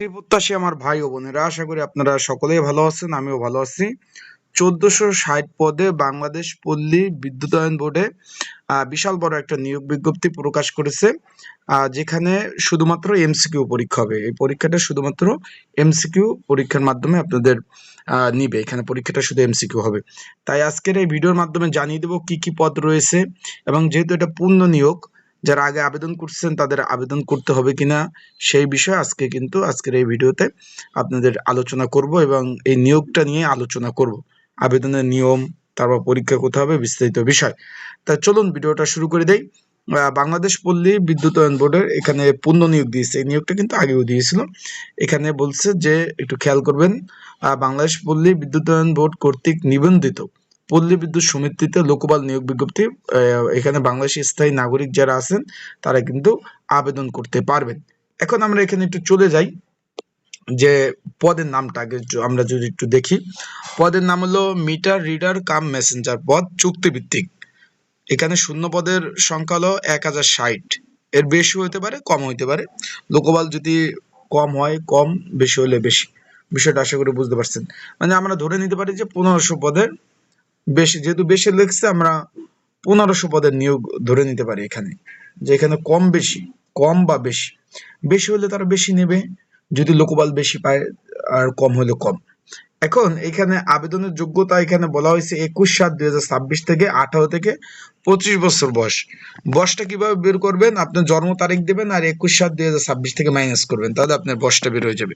প্রত্যাশী আমার ভাই ও বোনেরা, আশা করি আপনারা সকলেই ভালো আছেন, আমিও ভালো আছি। 1460 পদে বাংলাদেশ পল্লী বিদ্যুতায়ন বোর্ডে বিশাল বড় একটা নিয়োগ বিজ্ঞপ্তি প্রকাশ করেছে, যেখানে শুধুমাত্র এমসিকিউ পরীক্ষা হবে। এই পরীক্ষাটা শুধুমাত্র এমসিকিউ পরীক্ষার মাধ্যমে আপনাদের নিবে। এখানে পরীক্ষাটা শুধু এমসিকিউ হবে। তাই আজকের এই ভিডিওর মাধ্যমে জানিয়ে দেব কি কি পদ রয়েছে, এবং যেহেতু এটা পূর্ণ নিয়োগ, যারা আগে আবেদন করছেন তাদের আবেদন করতে হবে কিনা সেই বিষয়ে আজকের এই ভিডিওতে আপনাদের আলোচনা করব, এবং এই নিয়োগটা নিয়ে আলোচনা করব। আবেদনের নিয়ম, তারপর পরীক্ষা কোথায় হবে, বিস্তারিত বিষয়। তা চলুন ভিডিওটা শুরু করে দেই। বাংলাদেশ পল্লী বিদ্যুতায়ন বোর্ডের এখানে পূর্ণ নিয়োগ দিয়েছে। এই নিয়োগটা কিন্তু আগেও দিয়েছিল। এখানে বলছে যে একটু খেয়াল করবেন, বাংলাদেশ পল্লী বিদ্যুতায়ন বোর্ড কর্তৃক নিবন্ধিত পল্লী বিদ্যুৎ সমিতিতে লোকপাল নিয়োগ বিজ্ঞপ্তি। এখানে বাংলাদেশি স্থায়ী নাগরিক যারা আছেন তারা কিন্তু আবেদন করতে পারবেন। এখন আমরা এখানে একটু চলে যাই যে পদের নামটা আগে আমরা যদি একটু দেখি। পদের নাম হলো মিটার রিডার কাম মেসেঞ্জার পদ, চুক্তিভিত্তিক। এখানে শূন্য পদের সংখ্যা হলো 1060। এর বেশি হইতে পারে, কম হইতে পারে। লোকবল যদি কম হয় কম, বেশি হলে বেশি। বিষয়টা আশা করি বুঝতে পারছেন। মানে আমরা ধরে নিতে পারি যে 1500 পদের বেশি, যেহেতু বেশি লিখছে আমরা 1500 পদের নিয়োগ ধরে নিতে পারি এখানে। যে এখানে কম বেশি, কম বা বেশি, বেশি হলে তারা বেশি নেবে যদি লোকবল বেশি পায়, আর কম হলে কম। এখন এখানে আবেদনের যোগ্যতা এখানে বলা হয়েছে 21/7/2026 থেকে 18 থেকে 25 বছর বয়স। বয়সটা কিভাবে বের করবেন? আপনার জন্ম তারিখ দেবেন আর 21/7/2026 থেকে মাইনাস করবেন, তাহলে আপনার বয়সটা বের হয়ে যাবে।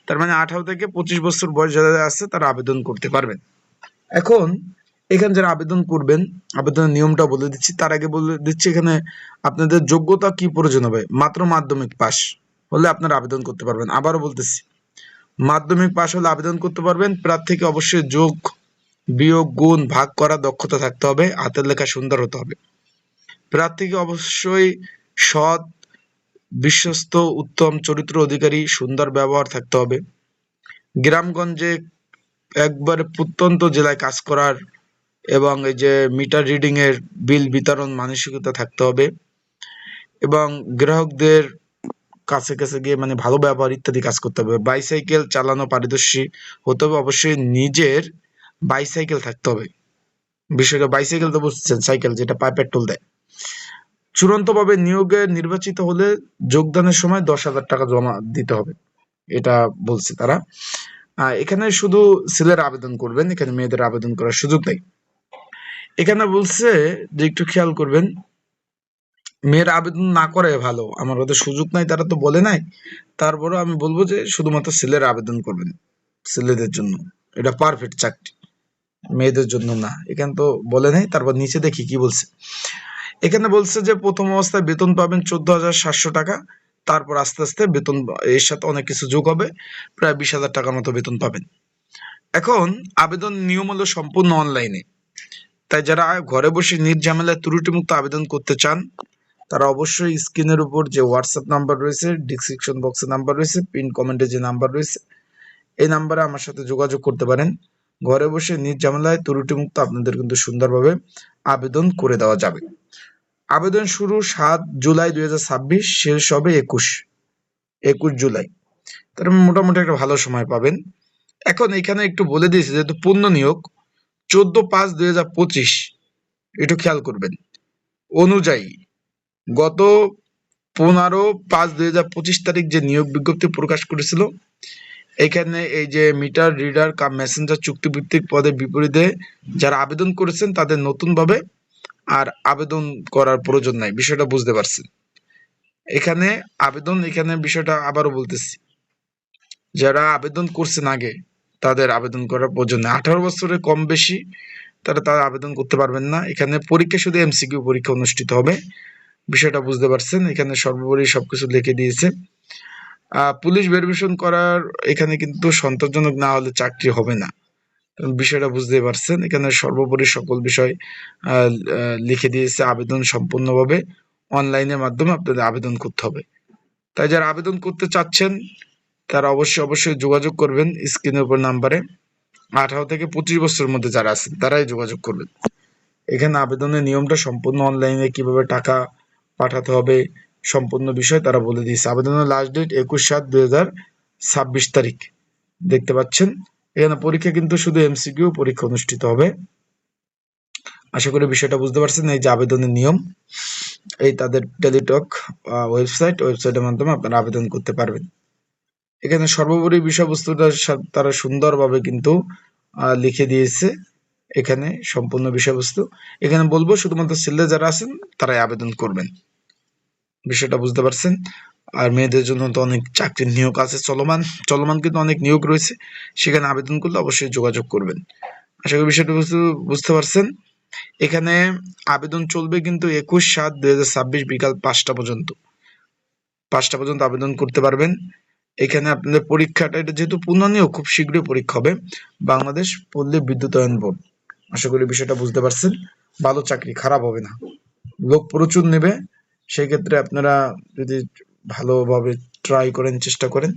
তার মানে 18 থেকে 25 বছর বয়স যারা আছে তারা আবেদন করতে পারবেন। এখন এখানে যারা আবেদন করবেন, আবেদনের নিয়মটা বলে দিচ্ছি। তার আগে বলে দিচ্ছি এখানে আপনাদের যোগ্যতা কি প্রয়োজন হবে। মাত্র মাধ্যমিক পাস হলে আপনারা আবেদন করতে পারবেন। আবারও বলতেছি, মাধ্যমিক পাস হলে আবেদন করতে পারবেন। প্রার্থীকে অবশ্যই যোগ, বিয়োগ, গুণ, ভাগ করা দক্ষতা থাকতে হবে। হাতের লেখা সুন্দর হতে হবে। প্রার্থীকে অবশ্যই সৎ, বিশ্বস্ত, উত্তম চরিত্র অধিকারী, সুন্দর ব্যবহার থাকতে হবে। গ্রামগঞ্জে একবারে প্রত্যন্ত জেলায় কাজ করার এবং এই যে মিটার রিডিং এর বিল বিতরণ মানসিকতা থাকতে হবে, এবং গ্রাহকদের কাছে কাছে গিয়ে মানে ভালো ব্যবহার ইত্যাদি কাজ করতে হবে। বাইসাইকেল চালানো পারদর্শী হতে হবে। অবশ্যই নিজের বাইসাইকেল থাকতে হবে। বিষয়টা বাইসাইকেল তো বুঝছেন, সাইকেল যেটা পায়ে পেট্রোল দেয়। চূড়ান্তভাবে নিয়োগে নির্বাচিত হলে যোগদানের সময় 10,000 টাকা জমা দিতে হবে, এটা বলছে তারা। এখানে শুধু ছেলেরা আবেদন করবেন, এখানে মেয়েদের আবেদন করার সুযোগ নেই। এখানে বলছে যে একটু খেয়াল করবেন, মেয়েরা আবেদন না করে ভালো। আমার ওদের সুযোগ নাই তারা তো বলে নাই, তারপরেও আমি বলবো যে শুধুমাত্র ছেলেরা আবেদন করবেন, ছেলেদের জন্য এটা পারফেক্ট চাকরি, মেয়েদের জন্য না। এখানে তো বলে নাই। তারপর নিচে দেখি কি বলছে। এখানে বলছে যে প্রথম অবস্থায় বেতন পাবেন 14,700 টাকা। তারপর আস্তে আস্তে বেতন এর সাথে অনেক কিছু যোগ হবে, প্রায় 20,000 টাকার মতো বেতন পাবেন। এখন আবেদন নিয়ম হলো সম্পূর্ণ অনলাইনে। তাই যারা ঘরে বসে নির্ঝামেলায় ত্রুটিমুক্ত আবেদন করতে চান তারা অবশ্যই স্ক্রিনের উপর যে হোয়াটসঅ্যাপ নাম্বার রয়েছে, ডিসক্রিপশন বক্সে নাম্বার রয়েছে, পিন কমেন্টে যে নাম্বার রয়েছে, এই নাম্বারে আমার সাথে যোগাযোগ করতে পারেন। ঘরে বসে নির্ঝামেলায় ত্রুটিমুক্ত আপনাদের কিন্তু সুন্দরভাবে আবেদন করে দেওয়া যাবে। আবেদন শুরু 7 জুলাই 2026, শেষ হবে 21 জুলাই। তার মোটামুটি একটা ভালো সময় পাবেন। এখন এখানে একটু বলে দিয়েছি যেহেতু পূর্ণ নিয়োগ, 14/5/2025 একটু খেয়াল করবেন অনুযায়ী গত 15/5/2025 তারিখ যে নিয়োগ বিজ্ঞপ্তি প্রকাশ করেছিল, এখানে এই যে মিটার রিডার কাম মেসেঞ্জার চুক্তিভিত্তিক পদের বিপরীতে যারা আবেদন করেছেন তাদের নতুনভাবে আর আবেদন করার প্রয়োজন নাই। বিষয়টা বুঝতে পারছেন? এখানে এখানে বিষয়টা আবারও বলতেছি, যারা আবেদন করছেন আগে তাদের আবেদন করার প্রয়োজন নেই। 18 বছরের কম বেশি তারা আবেদন করতে পারবেন না। এখানে পরীক্ষা শুধু এমসিকিউ পরীক্ষা অনুষ্ঠিত হবে। বিষয়টা বুঝতে পারছেন? এখানে সর্বোপরি সবকিছু লিখে দিয়েছে। পুলিশ ভেরিফিকেশন করার এখানে কিন্তু সন্তোষজনক না হলে চাকরি হবে না, বিষয়টা বুঝতে পারছেন? এখানে সর্বোপরি সকল বিষয় লিখে দিয়েছে। আবেদন সম্পূর্ণভাবে অনলাইনের মাধ্যমে আপনাদের আবেদন করতে হবে। তাই যারা আবেদন করতে চাচ্ছেন তারা অবশ্যই যোগাযোগ করবেন স্ক্রিনের উপর নাম্বারে। 18 থেকে 25 বছরের মধ্যে যারা আছেন তারাই যোগাযোগ করবেন। এখানে আবেদনের নিয়মটা সম্পূর্ণ অনলাইনে, কিভাবে টাকা পাঠাতে হবে সম্পূর্ণ বিষয় তারা বলে দিয়েছে। আবেদনের লাস্ট ডেট 21/7/2026। 26 তারিখ দেখতে পাচ্ছেন। এখানে পরীক্ষা কিন্তু শুধু এমসিকিউ পরীক্ষা অনুষ্ঠিত হবে। আশা করি বিষয়টা বুঝতে পারছেন। এই যে আবেদনের নিয়ম, এই তাদের টেলিটক ওয়েবসাইটের মাধ্যমে আপনারা আবেদন করতে পারবেন। এখানে সর্বোপরি বিষয়বস্তুটা তারা সুন্দরভাবে কিন্তু লিখে দিয়েছে। এখানে সম্পূর্ণ বিষয়বস্তু। এখানে বলবো শুধুমাত্র ছেলে যারা আছেন তারাই আবেদন করবেন। বিষয়টা বুঝতে পারছেন। আর মেয়েদের জন্য তো অনেক চাকরির নিয়োগ আছে, চলমান কিন্তু অনেক নিয়োগ রয়েছে, সেখানে আবেদন করলে অবশ্যই যোগাযোগ করবেন। আশা করি বিষয়টা বুঝতে পারছেন। এখানে আবেদন চলবে কিন্তু 21/7/2026 বিকাল 5টা পর্যন্ত আবেদন করতে পারবেন। এখানে আপনাদের পরীক্ষাটা, এটা যেহেতু পুনঃনিয়োগ, খুব শীঘ্রই পরীক্ষা হবে। বাংলাদেশ পল্লী বিদ্যুতায়ন বোর্ড। আশা করি বিষয়টা বুঝতে পারছেন। ভালো চাকরি, খারাপ হবে না, লোক প্রচুর নেবে। সেই ক্ষেত্রে আপনারা যদি ভালোভাবে ট্রাই করেন, চেষ্টা করেন,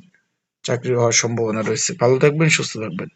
চাকরি হওয়ার সম্ভাবনা রয়েছে। ভালো থাকবেন, সুস্থ থাকবেন।